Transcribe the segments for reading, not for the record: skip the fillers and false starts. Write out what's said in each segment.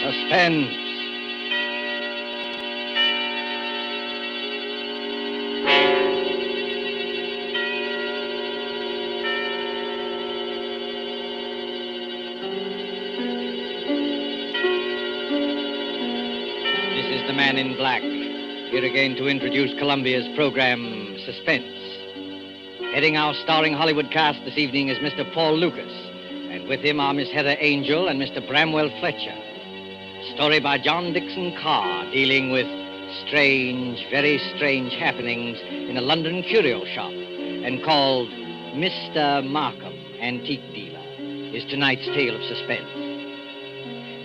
Suspense. This is the Man in Black, here again to introduce Columbia's program, Suspense. Heading our starring Hollywood cast this evening is Mr. Paul Lucas, and with him are Miss Heather Angel and Mr. Bramwell Fletcher. Story by John Dixon Carr, dealing with strange, very strange happenings in a London curio shop, and called Mr. Markham, Antique Dealer, is tonight's tale of suspense.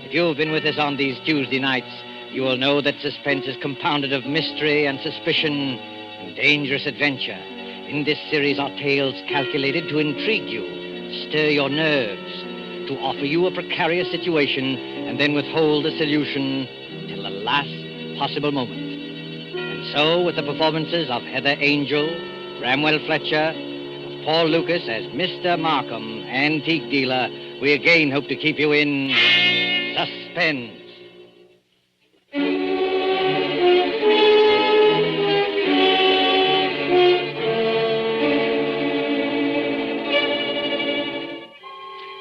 If you've been with us on these Tuesday nights, you will know that suspense is compounded of mystery and suspicion and dangerous adventure. In this series are tales calculated to intrigue you, stir your nerves, to offer you a precarious situation, and then withhold the solution till the last possible moment. And so, with the performances of Heather Angel, Bramwell Fletcher, of Paul Lucas as Mr. Markham, Antique Dealer, we again hope to keep you in suspense.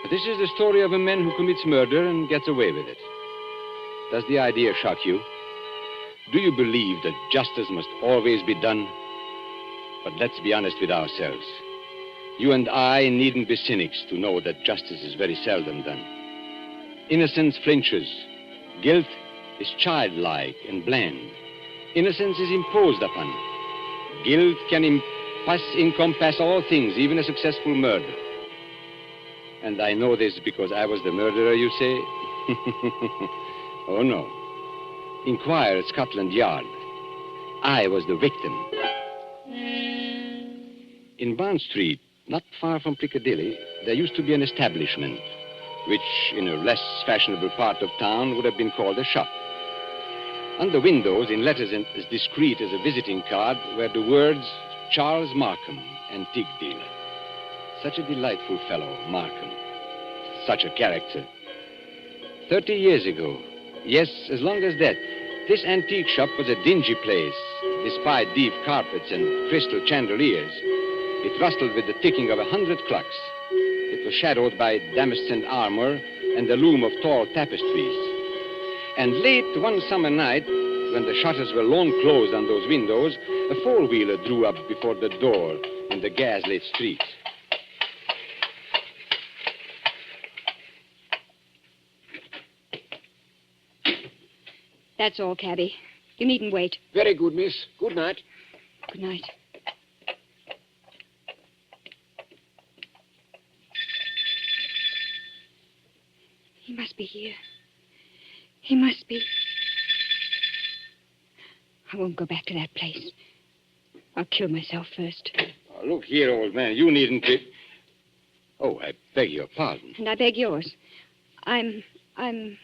This is the story of a man who commits murder and gets away with it. Does the idea shock you? Do you believe that justice must always be done? But let's be honest with ourselves. You and I needn't be cynics to know that justice is very seldom done. Innocence flinches. Guilt is childlike and bland. Innocence is imposed upon. Guilt can encompass all things, even a successful murder. And I know this because I was the murderer, you say? Oh, no. Inquire at Scotland Yard. I was the victim. In Bond Street, not far from Piccadilly, there used to be an establishment, which in a less fashionable part of town would have been called a shop. On the windows, in letters as discreet as a visiting card, were the words, Charles Markham, Antique Dealer. Such a delightful fellow, Markham. Such a character. 30 years ago, yes, as long as that, this antique shop was a dingy place, despite deep carpets and crystal chandeliers. It rustled with the ticking of 100 clocks. It was shadowed by damascened armor and the loom of tall tapestries. And late one summer night, when the shutters were long closed on those windows, a four-wheeler drew up before the door in the gas-lit street. That's all, cabby. You needn't wait. Very good, miss. Good night. Good night. He must be here. He must be. I won't go back to that place. I'll kill myself first. Oh, look here, old man. You needn't be... Oh, I beg your pardon. And I beg yours. I'm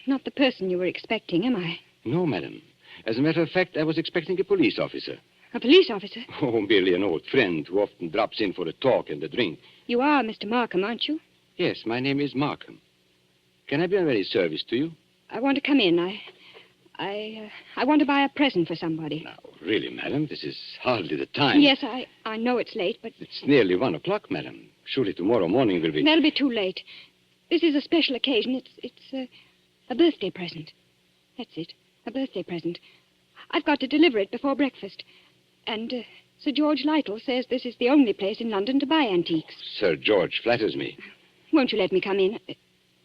not the person you were expecting, am I? No, madam. As a matter of fact, I was expecting a police officer. A police officer? Oh, merely an old friend who often drops in for a talk and a drink. You are Mr. Markham, aren't you? Yes, my name is Markham. Can I be of any service to you? I want to come in. I want to buy a present for somebody. Now, really, madam, this is hardly the time. Yes, I know it's late, but... It's nearly 1 o'clock, madam. Surely tomorrow morning will be... That'll be too late. This is a special occasion. It's a birthday present. That's it. A birthday present. I've got to deliver it before breakfast. And Sir George Lytle says this is the only place in London to buy antiques. Sir George flatters me. Won't you let me come in?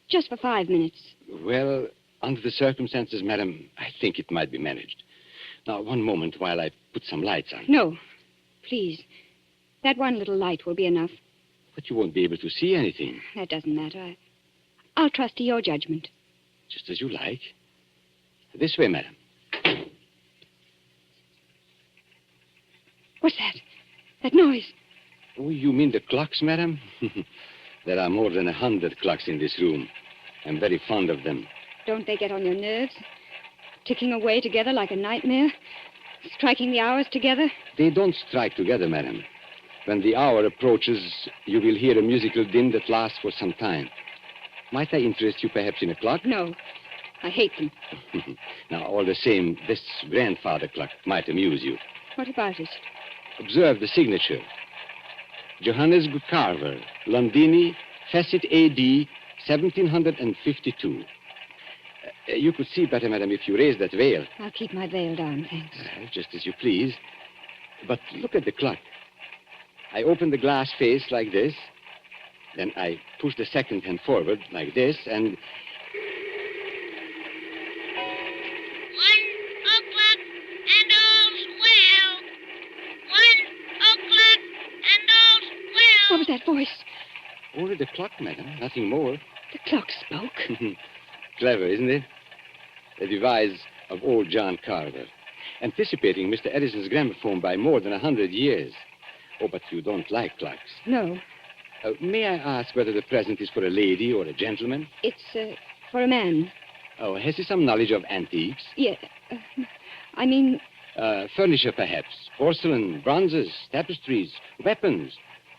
Just for 5 minutes. Well, under the circumstances, madam, I think it might be managed. Now, one moment while I put some lights on. No. Please. That one little light will be enough. But you won't be able to see anything. That doesn't matter. I'll trust to your judgment. Just as you like. This way, madam. What's that? That noise? Oh, you mean the clocks, madam? There are more than 100 clocks in this room. I'm very fond of them. Don't they get on your nerves? Ticking away together like a nightmare? Striking the hours together? They don't strike together, madam. When the hour approaches, you will hear a musical din that lasts for some time. Might I interest you perhaps in a clock? No. I hate them. Now, all the same, this grandfather clock might amuse you. What about it? Observe the signature. Johannes Carver, Londini, Facet A.D., 1752. You could see better, madam, if you raised that veil. I'll keep my veil down, thanks. Just as you please. But look at the clock. I open the glass face like this. Then I push the second hand forward like this, and... 1 o'clock and all's well. 1 o'clock and all's well. What was that voice? Only the clock, madam, nothing more. The clock spoke. Clever, isn't it? A device of old John Carver, anticipating Mr. Edison's gramophone by more than 100 years. Oh, but you don't like clocks. No, May I ask whether the present is for a lady or a gentleman? it's for a man. Oh, has he some knowledge of antiques? Yeah, I mean, Furniture, perhaps. Porcelain, bronzes, tapestries, weapons.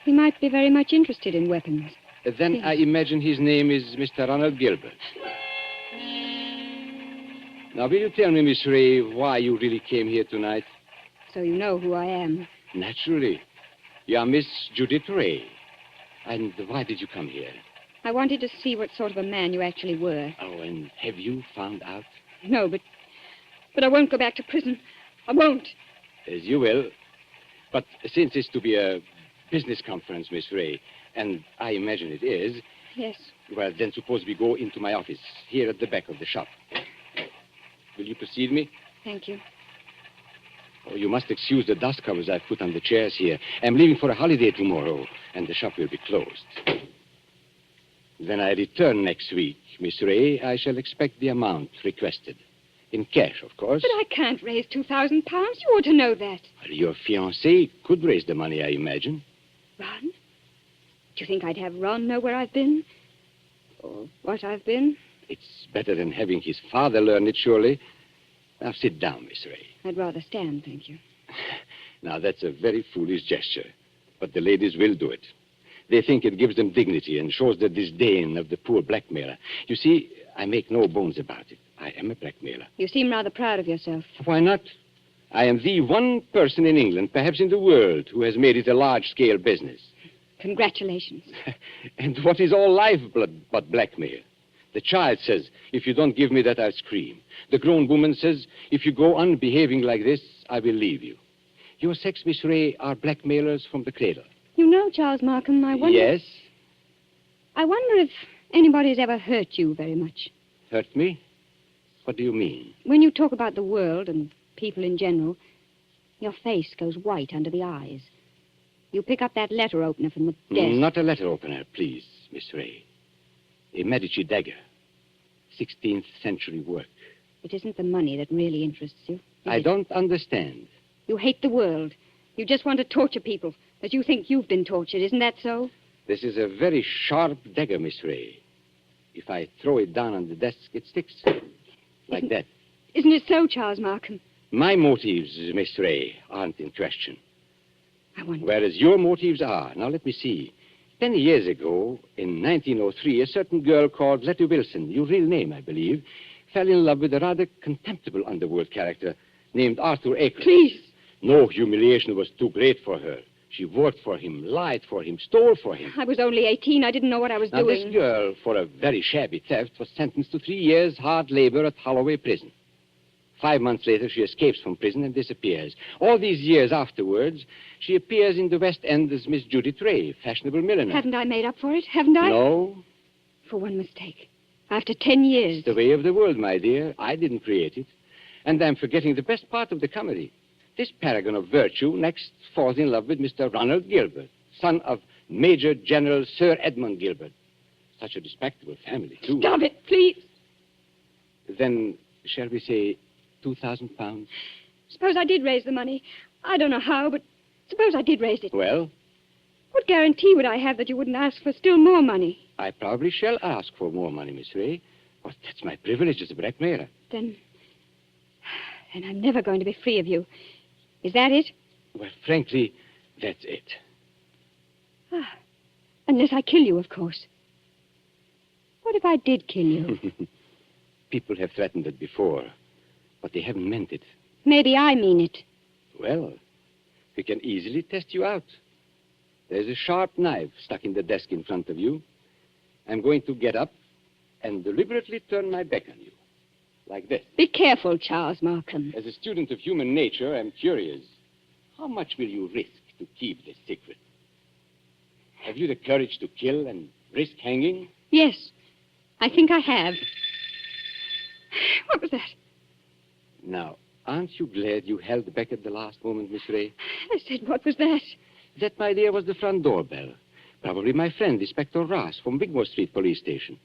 he might be very much interested in weapons. Then Yes. I imagine his name is Mr. Ronald Gilbert. Now, will you tell me, Miss Ray, why you really came here tonight? So you know who I am. Naturally. You are Miss Judith Ray. And why did you come here? I wanted to see what sort of a man you actually were. Oh, and have you found out? No, but I won't go back to prison. I won't. As you will. But since it's to be a business conference, Miss Ray, and I imagine it is, Yes. well, then suppose we go into my office, here at the back of the shop. Will you precede me? Thank you. Oh, you must excuse the dust covers I've put on the chairs here. I'm leaving for a holiday tomorrow, and the shop will be closed. When I return next week, Miss Ray, I shall expect the amount requested. In cash, of course. But I can't raise 2,000 pounds. You ought to know that. Well, your fiancé could raise the money, I imagine. Ron? Do you think I'd have Ron know where I've been? Or what I've been? It's better than having his father learn it, surely. Now, sit down, Miss Ray. I'd rather stand, thank you. Now, that's a very foolish gesture, but the ladies will do it. They think it gives them dignity and shows the disdain of the poor blackmailer. You see, I make no bones about it. I am a blackmailer. You seem rather proud of yourself. Why not? I am the one person in England, perhaps in the world, who has made it a large-scale business. Congratulations. And what is all lifeblood but blackmail? The child says, if you don't give me that, I'll scream. The grown woman says, if you go on behaving like this, I will leave you. Your sex, Miss Ray, are blackmailers from the cradle. You know, Charles Markham, I wonder... Yes? I wonder if anybody's ever hurt you very much. Hurt me? What do you mean? When you talk about the world and people in general, your face goes white under the eyes. You pick up that letter opener from the desk. Not a letter opener, please, Miss Ray. A Medici dagger. 16th century work. It isn't the money that really interests you. I don't understand. You hate the world. You just want to torture people, but you think you've been tortured. Isn't that so? This is a very sharp dagger, Miss Ray. If I throw it down on the desk, it sticks. Like that. Isn't it so, Charles Markham? My motives, Miss Ray, aren't in question. I wonder. Whereas your motives are. Now, let me see. 10 years ago, in 1903, a certain girl called Letty Wilson, your real name, I believe, fell in love with a rather contemptible underworld character named Arthur Aker. Please. No humiliation was too great for her. She worked for him, lied for him, stole for him. I was only 18. I didn't know what I was Now, doing. this girl, for a very shabby theft, was sentenced to 3 years' hard labor at Holloway Prison. 5 months later, she escapes from prison and disappears. All these years afterwards, she appears in the West End as Miss Judith Ray, fashionable milliner. Haven't I made up for it? Haven't I? No, For one mistake. After 10 years. it's the way of the world, my dear. I didn't create it. And I'm forgetting the best part of the comedy. This paragon of virtue next falls in love with Mr. Ronald Gilbert, son of Major General Sir Edmund Gilbert. Such a respectable family, too. Stop it, please. Then, shall we say, 2,000 pounds? Suppose I did raise the money. I don't know how, but suppose I did raise it. Well, What guarantee would I have that you wouldn't ask for still more money? I probably shall ask for more money, Miss Ray. But that's my privilege as a blackmailer. Then I'm never going to be free of you. Is that it? Well, frankly, that's it. Unless I kill you, of course. What if I did kill you? People have threatened it before, but they haven't meant it. Maybe I mean it. Well, we can easily test you out. There's a sharp knife stuck in the desk in front of you. I'm going to get up and deliberately turn my back on you. Like this. Be careful, Charles Markham. As a student of human nature, I'm curious. How much will you risk to keep this secret? Have you the courage to kill and risk hanging? Yes, I think I have. What was that? Now, aren't you glad you held back at the last moment, Miss Ray? I said, what was that? That, my dear, was the front doorbell. Probably my friend, Inspector Ross, from Wigmore Street Police Station.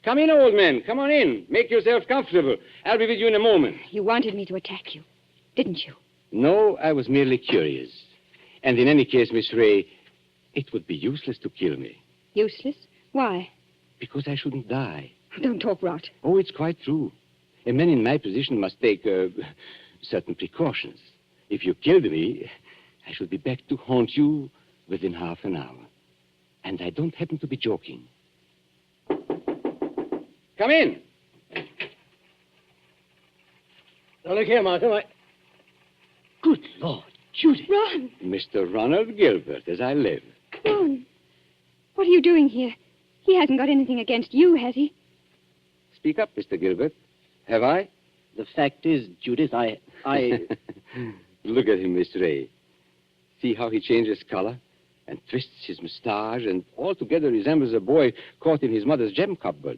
Come in, old man. Come on in. Make yourself comfortable. I'll be with you in a moment. You wanted me to attack you, didn't you? No, I was merely curious. And in any case, Miss Ray, it would be useless to kill me. Useless? Why? Because I shouldn't die. Don't talk rot. Oh, it's quite true. A man in my position must take certain precautions. If you killed me, I should be back to haunt you within half an hour. And I don't happen to be joking. Come in. Now, look here, Markham. Good Lord, Judith. Ron! Mr. Ronald Gilbert, as I live. Ron! What are you doing here? He hasn't got anything against you, has he? Speak up, Mr. Gilbert. Have I? The fact is, Judith, I... Look at him, Miss Ray. See how he changes color and twists his mustache and altogether resembles a boy caught in his mother's gem cupboard.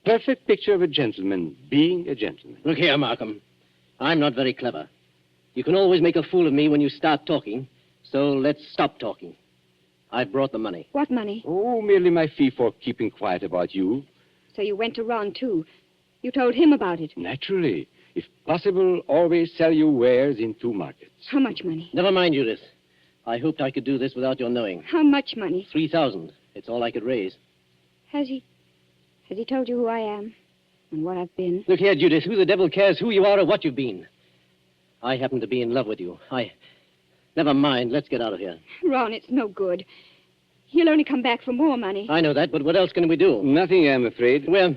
Perfect picture of a gentleman being a gentleman. Look here, Markham. I'm not very clever. You can always make a fool of me when you start talking, so let's stop talking. I've brought the money. What money? Oh, merely my fee for keeping quiet about you. So you went to Ron, too. You told him about it. Naturally. If possible, always sell your wares in 2 markets. How much money? Never mind, Judith. I hoped I could do this without your knowing. How much money? 3,000. It's all I could raise. Has he told you who I am and what I've been? Look here, Judith. Who the devil cares who you are or what you've been? I happen to be in love with you. Never mind. Let's get out of here. Ron, it's no good. He'll only come back for more money. I know that, but what else can we do? Nothing, I'm afraid. Well,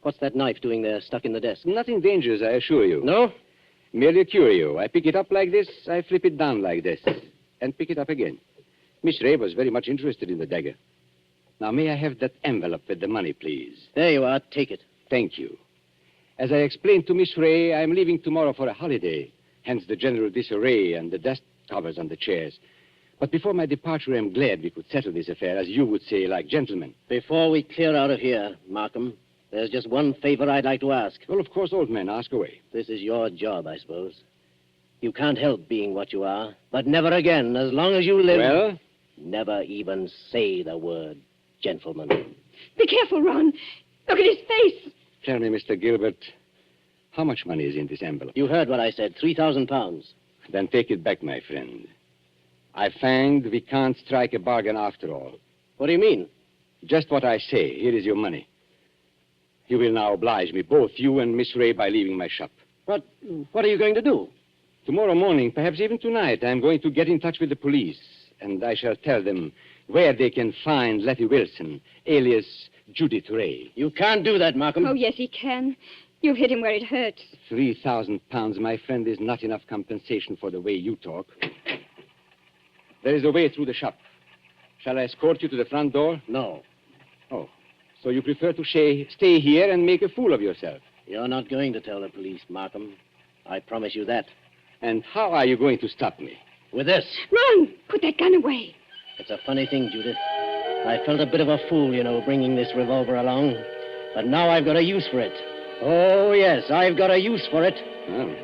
what's that knife doing there, stuck in the desk? Nothing dangerous, I assure you. No? Merely a curio. I pick it up like this, I flip it down like this, and pick it up again. Miss Ray was very much interested in the dagger. Now, may I have that envelope with the money, please? There you are. Take it. Thank you. As I explained to Miss Ray, I'm leaving tomorrow for a holiday, hence the general disarray and the dust covers on the chairs. But before my departure, I'm glad we could settle this affair, as you would say, like gentlemen. Before we clear out of here, Markham, there's just one favor I'd like to ask. Well, of course, old man, ask away. This is your job, I suppose. You can't help being what you are, but never again, as long as you live... Well? Never even say the word gentleman. Be careful, Ron. Look at his face. Tell me, Mr. Gilbert, how much money is in this envelope? You heard what I said, 3,000 pounds. Then take it back, my friend. I find we can't strike a bargain after all. What do you mean? Just what I say. Here is your money. You will now oblige me, both you and Miss Ray, by leaving my shop. What are you going to do? Tomorrow morning, perhaps even tonight, I'm going to get in touch with the police, and I shall tell them where they can find Letty Wilson, alias Judith Ray. You can't do that, Markham. Oh, yes, he can. You've hit him where it hurts. 3,000 pounds, my friend, is not enough compensation for the way you talk. There is a way through the shop. Shall I escort you to the front door? No. Oh, so you prefer to stay here and make a fool of yourself? You're not going to tell the police, Markham. I promise you that. And how are you going to stop me? With this. Ron, put that gun away. It's a funny thing, Judith. I felt a bit of a fool, bringing this revolver along. But now I've got a use for it. Oh, yes, I've got a use for it. Oh.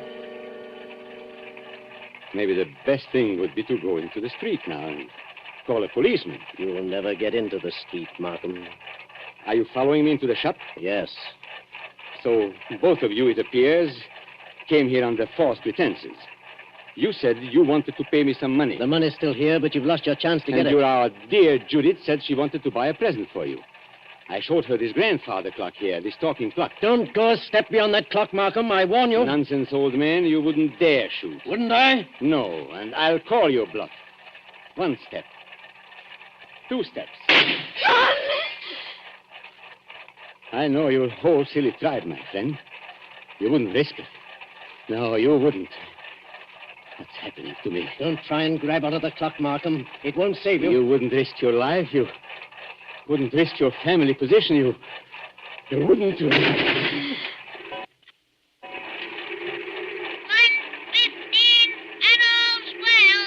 Maybe the best thing would be to go into the street now and call a policeman. You'll never get into the street, Markham. Are you following me into the shop? Yes. So both of you, it appears, came here under false pretenses. You said you wanted to pay me some money. The money's still here, but you've lost your chance to get it. And our dear Judith said she wanted to buy a present for you. I showed her this grandfather clock here, this talking clock. Don't go a step beyond that clock, Markham. I warn you. Nonsense, old man. You wouldn't dare shoot. Wouldn't I? No, and I'll call your bluff. 1 step. 2 steps. I know your whole silly tribe, my friend. You wouldn't risk it. No, you wouldn't. What's happening to me? Don't try and grab out of the clock, Markham. It won't save you. You wouldn't risk your life. You wouldn't risk your family position. You wouldn't. 1:15 and all's well.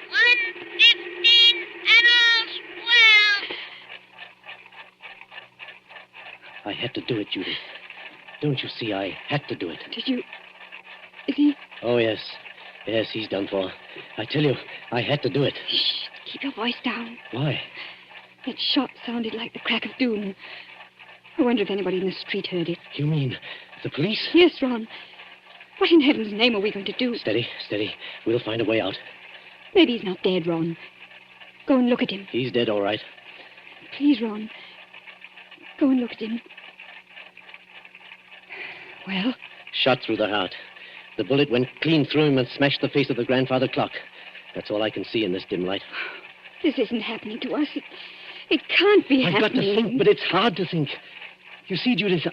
1:15 and all's well. I had to do it, Judith. Don't you see? I had to do it. Did you... Is he... Oh, yes. Yes, he's done for. I tell you, I had to do it. Shh, keep your voice down. Why? That shot sounded like the crack of doom. I wonder if anybody in the street heard it. You mean the police? Yes, Ron. What in heaven's name are we going to do? Steady, steady. We'll find a way out. Maybe he's not dead, Ron. Go and look at him. He's dead, all right. Please, Ron. Go and look at him. Well? Shot through the heart. The bullet went clean through him and smashed the face of the grandfather clock. That's all I can see in this dim light. This isn't happening to us. It can't be I've happening. got to think, but it's hard to think. You see, Judith,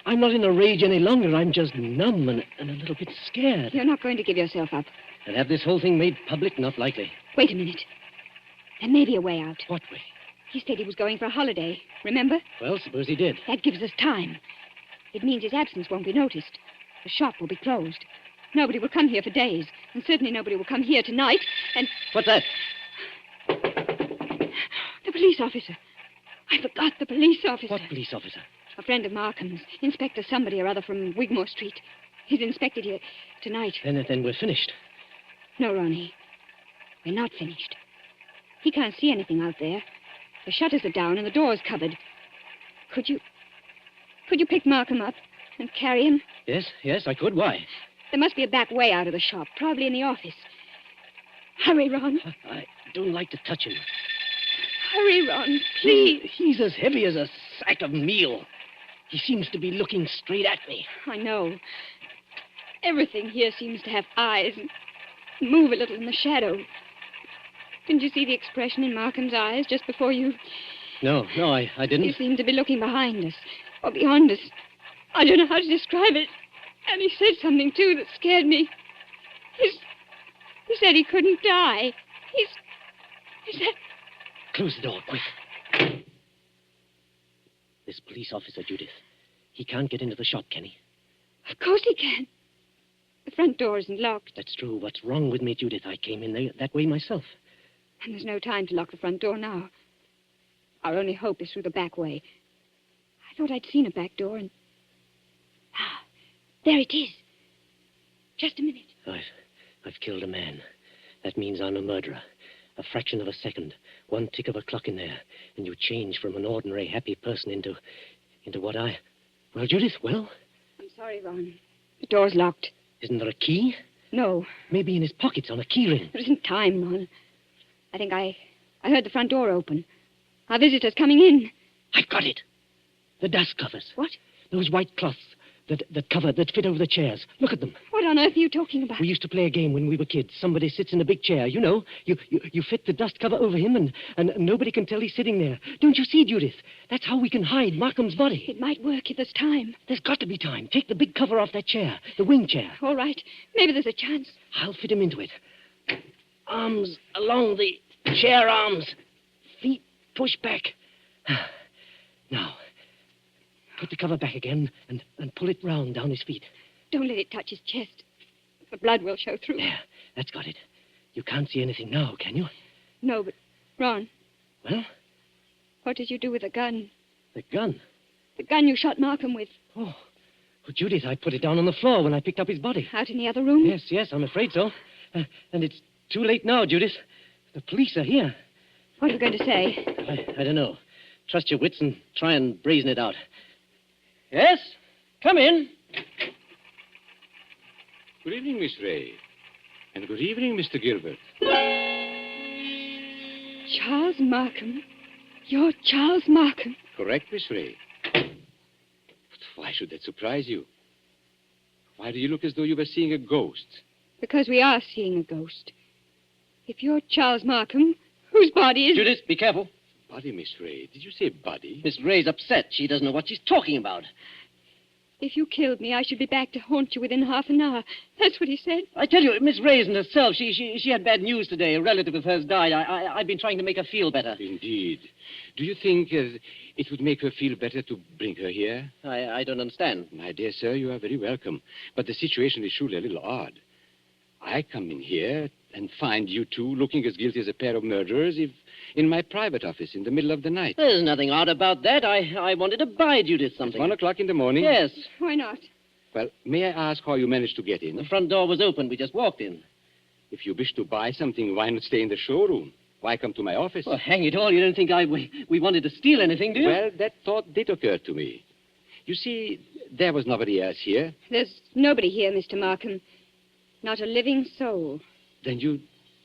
I'm not in a rage any longer. I'm just numb and a little bit scared. You're not going to give yourself up. And have this whole thing made public? Not likely. Wait a minute. There may be a way out. What way? He said he was going for a holiday. Remember? Well, suppose he did. That gives us time. It means his absence won't be noticed. The shop will be closed. Nobody will come here for days. And certainly nobody will come here tonight. And... What's that? The police officer. I forgot the police officer. What police officer? A friend of Markham's. Inspector somebody or other from Wigmore Street. He's inspected here tonight. Then we're finished. No, Ronnie. We're not finished. He can't see anything out there. The shutters are down and the door's covered. Could you pick Markham up and carry him? Yes, I could. Why? There must be a back way out of the shop, probably in the office. Hurry, Ron. I don't like to touch him. Hurry, Ron, please. He's as heavy as a sack of meal. He seems to be looking straight at me. I know. Everything here seems to have eyes and move a little in the shadow. Didn't you see the expression in Markham's eyes just before you... No, I didn't. He seemed to be looking behind us, or beyond us. I don't know how to describe it. And he said something, too, that scared me. He said he couldn't die. He said... Close the door, quick. This police officer, Judith, he can't get into the shop, can he? Of course he can. The front door isn't locked. That's true. What's wrong with me, Judith? I came in there that way myself. And there's no time to lock the front door now. Our only hope is through the back way. I thought I'd seen a back door and... Ah, there it is. Just a minute. I've killed a man. That means I'm a murderer. A fraction of a second, one tick of a clock in there, and you change from an ordinary happy person into what I... Well, Judith, well? I'm sorry, Ron. The door's locked. Isn't there a key? No. Maybe in his pockets on a key ring. There isn't time, Ron. I think I heard the front door open. Our visitor's coming in. I've got it. The dust covers. What? Those white cloths that fit over the chairs. Look at them. What on earth are you talking about? We used to play a game when we were kids. Somebody sits in a big chair. You know, you fit the dust cover over him and nobody can tell he's sitting there. Don't you see, Judith? That's how we can hide Markham's body. It might work if there's time. There's got to be time. Take the big cover off that chair, the wing chair. All right. Maybe there's a chance. I'll fit him into it. Arms along the chair arms. Feet pushed back. Now, put the cover back again and pull it round down his feet. Don't let it touch his chest. The blood will show through. There, that's got it. You can't see anything now, can you? No, but, Ron. Well? What did you do with the gun? The gun? The gun you shot Markham with. Oh. Well, Judith, I put it down on the floor when I picked up his body. Out in the other room? Yes, I'm afraid so. And it's too late now, Judith. The police are here. What are you going to say? I don't know. Trust your wits and try and brazen it out. Yes? Come in. Good evening, Miss Ray. And good evening, Mr. Gilbert. Charles Markham? You're Charles Markham? Correct, Miss Ray. But why should that surprise you? Why do you look as though you were seeing a ghost? Because we are seeing a ghost. If you're Charles Markham, whose body is... Judith, be careful. Body, Miss Ray. Did you say body? Miss Ray's upset. She doesn't know what she's talking about. If you killed me, I should be back to haunt you within half an hour. That's what he said. I tell you, Miss Ray isn't herself. She had bad news today. A relative of hers died. I've been trying to make her feel better. Indeed. Do you think it would make her feel better to bring her here? I don't understand. My dear sir, you are very welcome. But the situation is surely a little odd. I come in here and find you two looking as guilty as a pair of murderers if in my private office in the middle of the night. There's nothing odd about that. I wanted to buy Judith something. At 1 o'clock in the morning? Yes. Why not? Well, may I ask how you managed to get in? The front door was open. We just walked in. If you wish to buy something, why not stay in the showroom? Why come to my office? Well, hang it all. You don't think we wanted to steal anything, do you? Well, that thought did occur to me. You see, there was nobody else here. There's nobody here, Mr. Markham. Not a living soul. Then you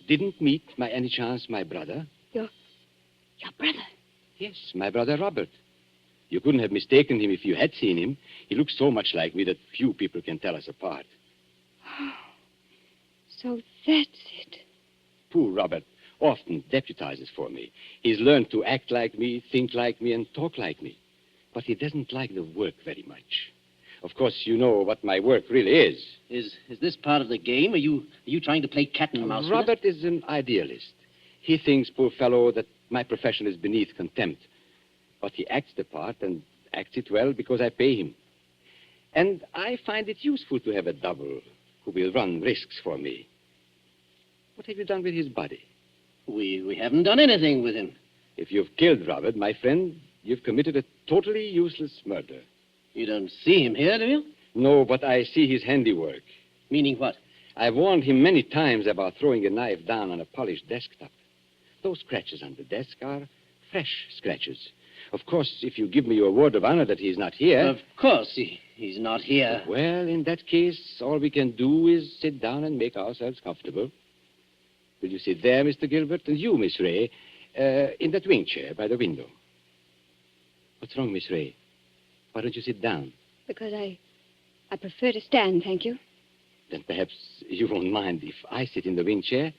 didn't meet, by any chance, my brother? Your brother? Yes, my brother Robert. You couldn't have mistaken him if you had seen him. He looks so much like me that few people can tell us apart. So that's it. Poor Robert often deputizes for me. He's learned to act like me, think like me, and talk like me. But he doesn't like the work very much. Of course, you know what my work really is. Is this part of the game? Are you trying to play cat and mouse? Robert is an idealist. He thinks, poor fellow, that my profession is beneath contempt. But he acts the part and acts it well because I pay him. And I find it useful to have a double who will run risks for me. What have you done with his body? We haven't done anything with him. If you've killed Robert, my friend, you've committed a totally useless murder. You don't see him here, do you? No, but I see his handiwork. Meaning what? I've warned him many times about throwing a knife down on a polished desktop. Those scratches on the desk are fresh scratches. Of course, if you give me your word of honor that he's not here... Of course, he's not here. Well, in that case, all we can do is sit down and make ourselves comfortable. Will you sit there, Mr. Gilbert? And you, Miss Ray, in that wing chair by the window. What's wrong, Miss Ray? Why don't you sit down? Because I prefer to stand, thank you. Then perhaps you won't mind if I sit in the wing chair.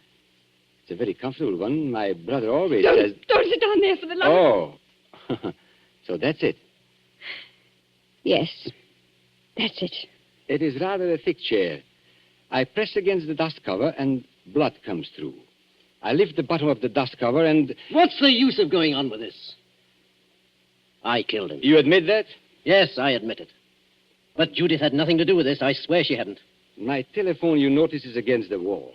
It's a very comfortable one. My brother always says... Don't sit down there for the love. Oh. So that's it. Yes, that's it. It is rather a thick chair. I press against the dust cover and blood comes through. I lift the bottom of the dust cover and... What's the use of going on with this? I killed him. You admit that? Yes, I admit it. But Judith had nothing to do with this. I swear she hadn't. My telephone, you notice, is against the wall.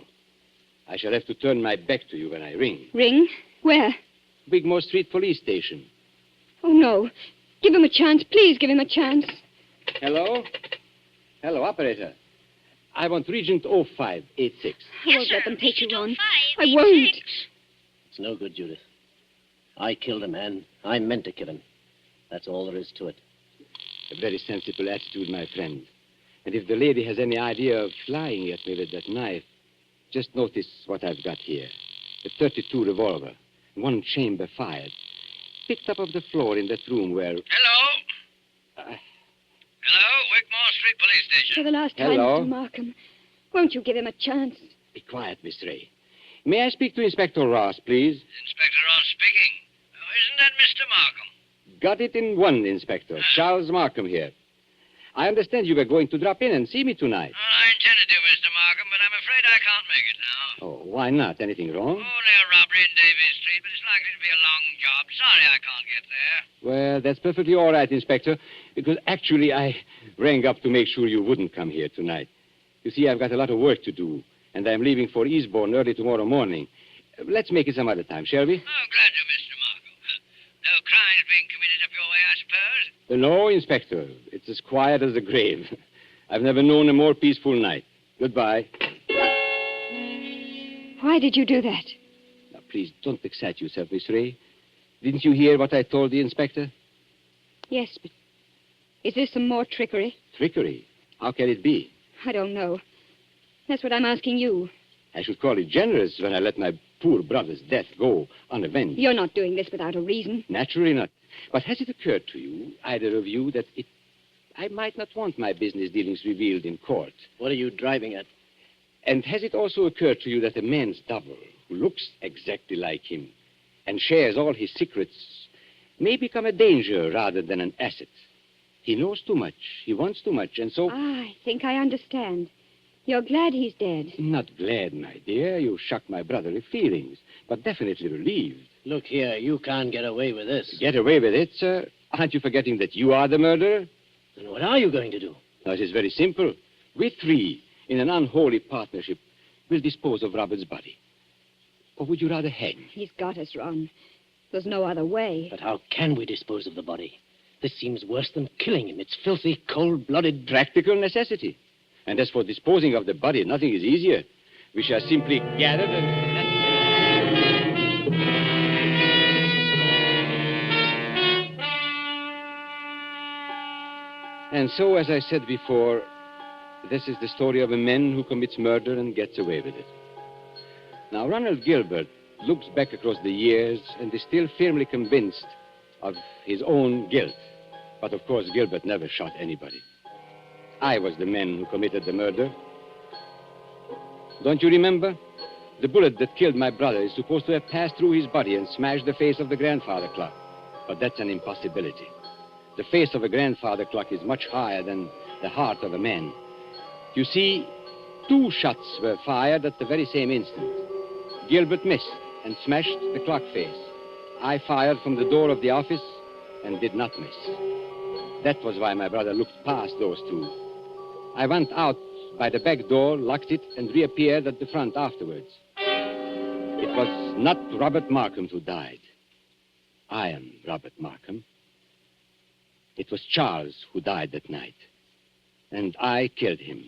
I shall have to turn my back to you when I ring. Ring? Where? Wigmore Street Police Station. Oh, no. Give him a chance. Please give him a chance. Hello? Hello, operator. I want Regent 0586. I won't let them take you on. I 0586. won't. It's no good, Judith. I killed a man. I meant to kill him. That's all there is to it. A very sensible attitude, my friend. And if the lady has any idea of flying at me with that knife, just notice what I've got here. A .32 revolver, one chamber fired, picked up off the floor in that room where... Hello? Hello, Wigmore Street Police For Station. the last time, Hello? Mr. Markham, won't you give him a chance? Be quiet, Miss Ray. May I speak to Inspector Ross, please? Inspector Ross speaking. Oh, isn't that Mr. Markham? Got it in one, Inspector. Charles Markham here. I understand you were going to drop in and see me tonight. Well, I intended to, Mr. Markham, but I'm afraid I can't make it now. Oh, why not? Anything wrong? Only a robbery in Davies Street, but it's likely to be a long job. Sorry I can't get there. Well, that's perfectly all right, Inspector, because actually I rang up to make sure you wouldn't come here tonight. You see, I've got a lot of work to do, and I'm leaving for Eastbourne early tomorrow morning. Let's make it some other time, shall we? Oh, glad to, Mr. Markham. No crimes being committed up your way, I suppose? No, Inspector. It's as quiet as the grave. I've never known a more peaceful night. Goodbye. Why did you do that? Now, please, don't excite yourself, Miss Ray. Didn't you hear what I told the Inspector? Yes, but is this some more trickery? Trickery? How can it be? I don't know. That's what I'm asking you. I should call it generous when I let my poor brother's death go unavenged. You're not doing this without a reason. Naturally not. But has it occurred to you, either of you, that I might not want my business dealings revealed in court? What are you driving at? And has it also occurred to you that a man's double, who looks exactly like him, and shares all his secrets may become a danger rather than an asset. He knows too much. He wants too much, and so... I think I understand. You're glad he's dead. Not glad, my dear. You shock my brotherly feelings, but definitely relieved. Look here, you can't get away with this. Get away with it, sir? Aren't you forgetting that you are the murderer? Then what are you going to do? Now, it is very simple. We three, in an unholy partnership, will dispose of Robert's body. Or would you rather hang? He's got us, Ron. There's no other way. But how can we dispose of the body? This seems worse than killing him. It's filthy, cold-blooded... Practical necessity. And as for disposing of the body, nothing is easier. We shall simply gather and... And so, as I said before, this is the story of a man who commits murder and gets away with it. Now, Ronald Gilbert looks back across the years and is still firmly convinced of his own guilt. But, of course, Gilbert never shot anybody. I was the man who committed the murder. Don't you remember? The bullet that killed my brother is supposed to have passed through his body and smashed the face of the grandfather clock. But that's an impossibility. The face of a grandfather clock is much higher than the heart of a man. You see, 2 shots were fired at the very same instant. Gilbert missed and smashed the clock face. I fired from the door of the office and did not miss. That was why my brother looked past those 2. I went out by the back door, locked it, and reappeared at the front afterwards. It was not Robert Markham who died. I am Robert Markham. It was Charles who died that night. And I killed him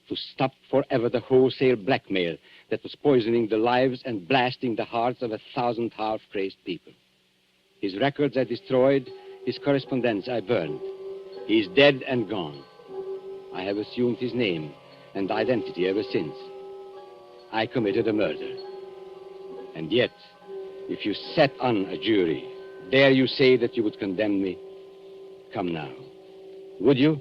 to stop forever the wholesale blackmail that was poisoning the lives and blasting the hearts of 1,000 half-crazed people. His records I destroyed, his correspondence I burned. He is dead and gone. I have assumed his name and identity ever since. I committed a murder. And yet, if you sat on a jury, dare you say that you would condemn me? Come now. Would you?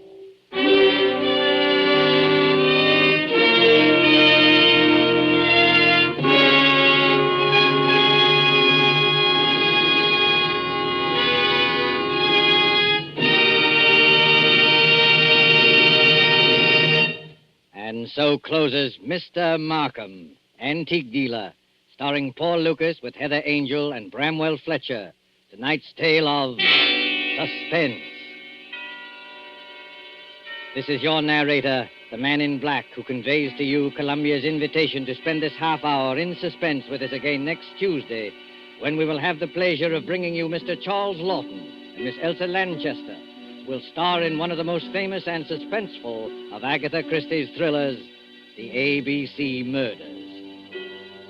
And so closes Mr. Markham, Antique Dealer, starring Paul Lucas with Heather Angel and Bramwell Fletcher. Tonight's tale of Suspense. This is your narrator, the man in black, who conveys to you Columbia's invitation to spend this half hour in suspense with us again next Tuesday, when we will have the pleasure of bringing you Mr. Charles Lawton and Miss Elsa Lanchester, who will star in one of the most famous and suspenseful of Agatha Christie's thrillers, The ABC Murders.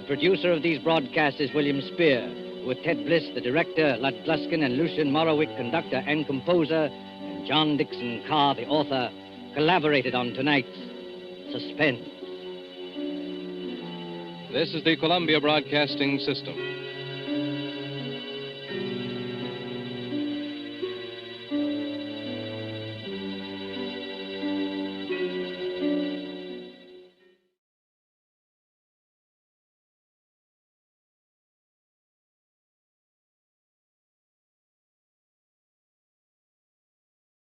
The producer of these broadcasts is William Spear, with Ted Bliss, the director, Lud Gluskin and Lucian Morowick, conductor and composer, and John Dixon Carr, the author, collaborated on tonight's Suspense. This is the Columbia Broadcasting System.